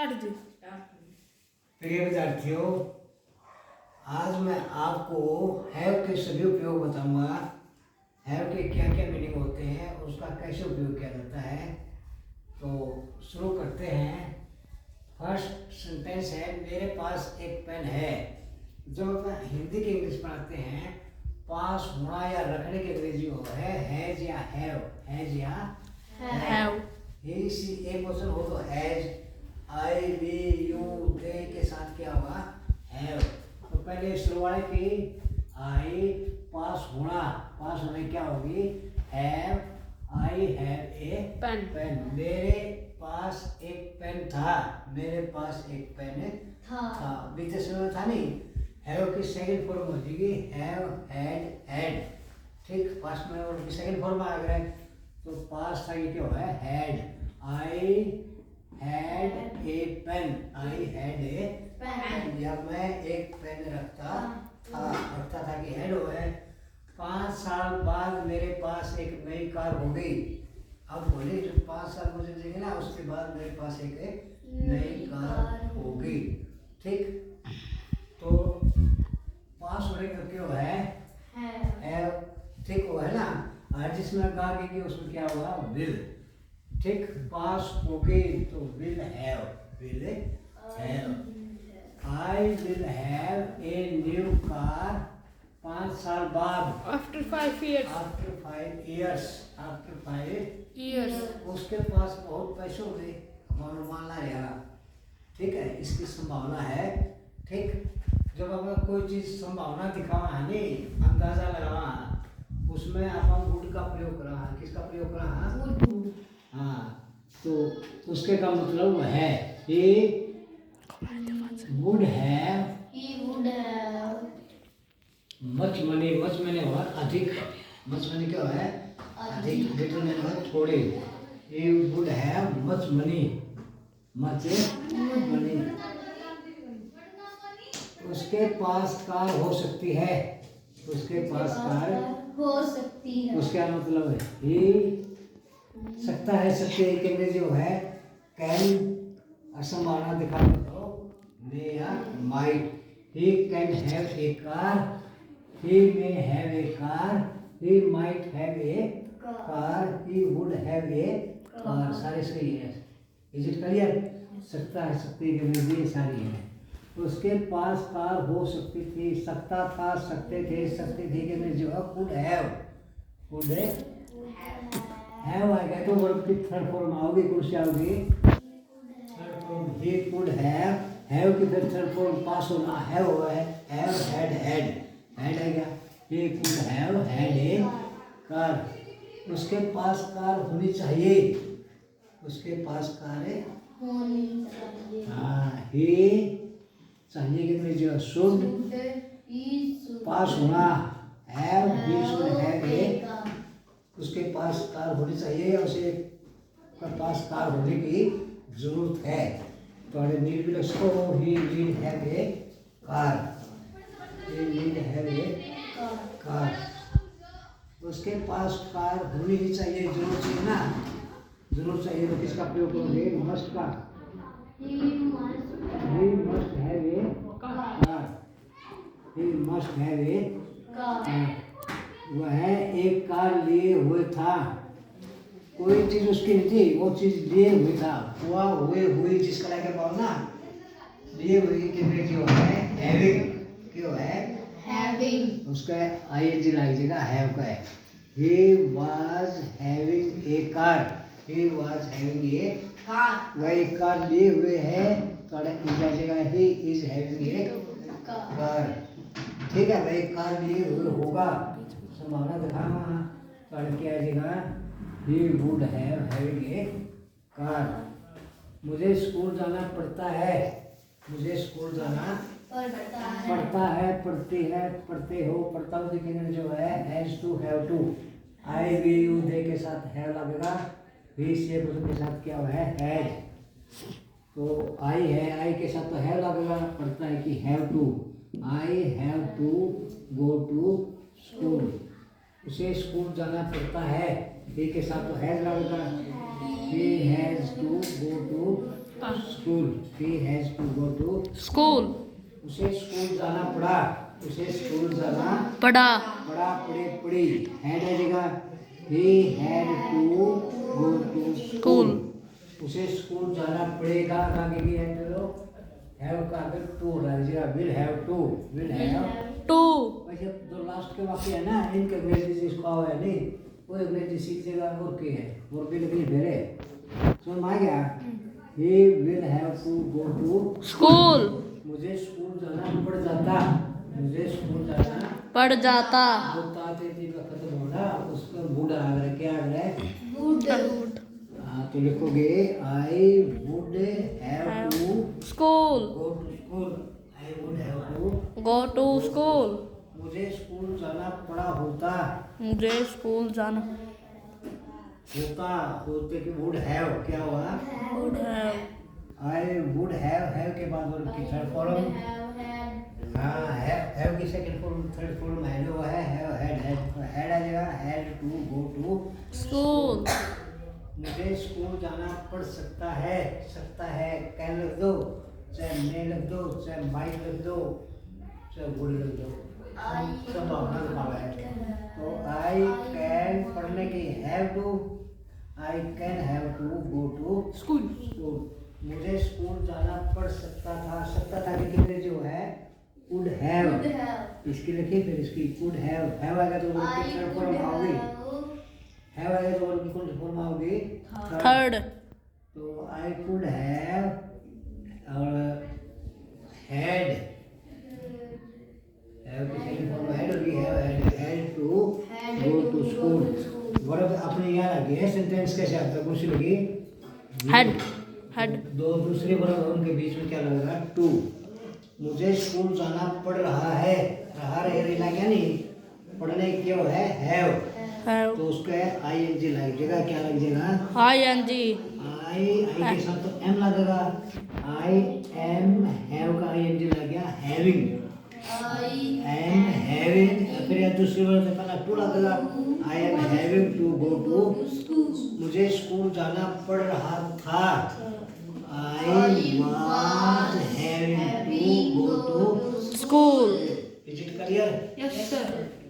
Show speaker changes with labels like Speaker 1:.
Speaker 1: Start जी।
Speaker 2: प्रिय विद्यार्थियों, आज मैं आपको हैव के सभी उपयोग बताऊंगा। हैव के क्या क्या मीनिंग होते हैं, उसका कैसे उपयोग किया जाता है। तो शुरू करते हैं। फर्स्ट सेंटेंस है, मेरे पास एक पेन है। जब हम हिंदी के इंग्लिश पढ़ाते हैं, पास होना या रखने की अंग्रेजी हो है हैज या हैव, हैज या हैव। ही सी एक क्वेश्चन हो तो has, I we you they के साथ क्या होगा, हैव। तो पहले शुरुआत की आई, पास होने क्या होगी, have. I have a pen. मेरे पास एक पेन था, मेरे पास एक पेन था। बीते समय में था नहीं। हैव की सेकंड फॉर्म हो जाएगी हैव, हैड, हैड। ठीक, पास्ट में और सेकंड फॉर्म आ गया। तो पास्ट था ये क्या होगा, had. I had a pen, I had a pen. या मैं एक पेन रखता था कि हैड हो है। 5 साल बाद मेरे पास एक नई कार हो गई। अब बोले जो 5 साल मुझे देंगे ना, उसके बाद मेरे पास एक नई कार हो गई। ठीक, तो पास होने का क्यों है, हैव। ठीक हो है ना। और जिसमें कहा कि उसमें क्या हुआ, विल। ठीक, पास हो गई तो will have, will have. I will have a new car 5 साल बाद,
Speaker 1: after 5 years,
Speaker 2: after 5 years, after 5
Speaker 1: years।
Speaker 2: उसके पास बहुत पैसे हो गए, मान ला। ठीक है, इसकी संभावना है। ठीक, जब हमें कोई चीज संभावना दिखावा है नहीं, अंदाजा लगावा, उसमें अपन वुड का प्रयोग करा है। किसका प्रयोग करा है, हाँ। तो उसके का मतलब है he would have much money, much money हुआ अधिक, much money क्या है, अधिक, little money हुआ थोड़े। he would have much money, much money। उसके पास कार हो सकती है, उसके पास कार
Speaker 3: हो सकती है।
Speaker 2: उसका मतलब है he सकता है, सकते हैं के जो है कैन, असंभावना दिखा दो मे या might. He can have a car, he may have a car, he might have a car, he would have a car. सारे सही है। Is it clear? सकता है, सकते के सारी है। उसके पास कार हो सकती थी, सकता था, सकते थे, सकते थे के जो है वुड हैव, वुड हैव आएगा तो वर्ब की थर्ड फॉर्म आओगी, कौन सी आओगी, third form. He could have की फिर थर्ड फॉर्म पास होना, हैव हुआ है, हैव हैड, हैड आएगा। He could have had a car. उसके पास कार होनी चाहिए, उसके पास कार
Speaker 3: होनी चाहिए।
Speaker 2: हाँ, ही चाहिए कि जो शुड पास होना, have, he should have a, उसके पास कार होनी चाहिए, उसे पास कार होने की जरूरत है। तो नीड भी उसको, he need have a car, he need have a car. उसके पास कार होनी ही चाहिए, जरूरत चाहिए ना, जरूरत चाहिए। तो किसका प्रयोग करोगे, मस्ट का। He must have a car, he must have a car. वह एक कार लिए हुए था, कोई चीज उसकी नहीं थी, वो चीज लिए हुए था। हुआ, हुई जिसका लगे पाओ ना, लिए हुए के लिए जो है हैविंग, क्यों है
Speaker 3: हैविंग,
Speaker 2: उसका आईएनजी लग जाएगा, हैव का है। He was having a car, he was having a
Speaker 3: car.
Speaker 2: वह एक कार लिए हुए है, तो इज आ जाएगा he is having a car. ठीक है, वह एक कार लिए हुए होगा, संभावना दिखाना, तो क्या आ जाएगा, he would have having a car। मुझे स्कूल जाना पड़ता है, मुझे स्कूल जाना पड़ता है, पढ़ती है, पढ़ते हो, पढ़ता हूँ देखिए जो है has to, have to. I we you they के साथ हैव लगेगा, वी से के साथ क्या है, हैज। तो आई है, आई के साथ तो हैव लगेगा, पढ़ता है कि have to. I have to go to school, उसे स्कूल जाना पड़ता है, ही के साथ तो हैज लगेगा, he has to go to school he has to go to
Speaker 1: school
Speaker 2: उसे स्कूल जाना पड़ा उसे स्कूल जाना
Speaker 1: पढ़ा
Speaker 2: पड़ा पड़े पड़ी हैड है जगह he had to go to school उसे स्कूल जाना पड़ेगा आगे की है तो हैव का अगर टू रहेगा विल हैव
Speaker 1: टू
Speaker 2: वैसे जो लास्ट के वाक्य है ना इनके अंग्रेजी जिसको आओ है नहीं वो अंग्रेजी सीख लेगा और के है और भी लेकिन भेरे समझ में आ गया he will have to go to
Speaker 1: school
Speaker 2: मुझे स्कूल जाना पड़ जाता मुझे स्कूल जाना
Speaker 1: पढ़ जाता
Speaker 2: होता तेजी का खत्म होना उसका वुड आ रहा है क्या आ रहा है
Speaker 3: वुड
Speaker 2: हाँ तो लिखोगे I would have to
Speaker 1: school
Speaker 2: go to school I would have to
Speaker 1: go to school
Speaker 2: मुझे स्कूल जाना पड़ा होता
Speaker 1: मुझे स्कूल जाना
Speaker 2: होता होते कि वुड हैव क्या हुआ
Speaker 1: would have
Speaker 2: I would have के बाद वर्ब की थर्ड फॉर्म हाँ हैव की second form third form had हुआ है हैड आ जाएगा had to go to
Speaker 1: school
Speaker 2: मुझे स्कूल जाना पड़ सकता है कैन लिख दो चाहे मे लिख दो चाहे माइट लिख दो चाहे वुड लिख दो सब अपना लिखा है तो आई कैन पढ़ने की have to I can have to go to
Speaker 1: school
Speaker 2: मुझे स्कूल जाना पड़ सकता था कि कितने जो है would have इसकी लिखिए फिर इसकी would have आएगा तो वर्ब की थर्ड फॉर्म आओगी have आएगा तो वर्ब की कौन सी फॉर्म आओगी
Speaker 1: थर्ड
Speaker 2: तो I could have और had की सेकंड फॉर्म had होगी had to go to school verb अपने यहाँ लगी है सेंटेंस कैसे आता है कौन सी लगी
Speaker 1: हेड
Speaker 2: दो दूसरे वर्ब उनके बीच में क्या लगेगा टू मुझे स्कूल जाना पड़ रहा है रहना क्या नहीं पढ़ने क्यों है हैव तो उसका आईएनजी लग जाएगा क्या लग जाएगा
Speaker 1: आईएनजी
Speaker 2: आई के साथ तो एम लगेगा आई एम हैव का आईएनजी लग गया हैविंग एम हैविंग फिर दूसरी वर्ड से पहला टू लगेगा I am having to go to मुझे स्कूल जाना पड़ रहा था I was having to go to
Speaker 1: school
Speaker 2: is it clear
Speaker 1: yes sir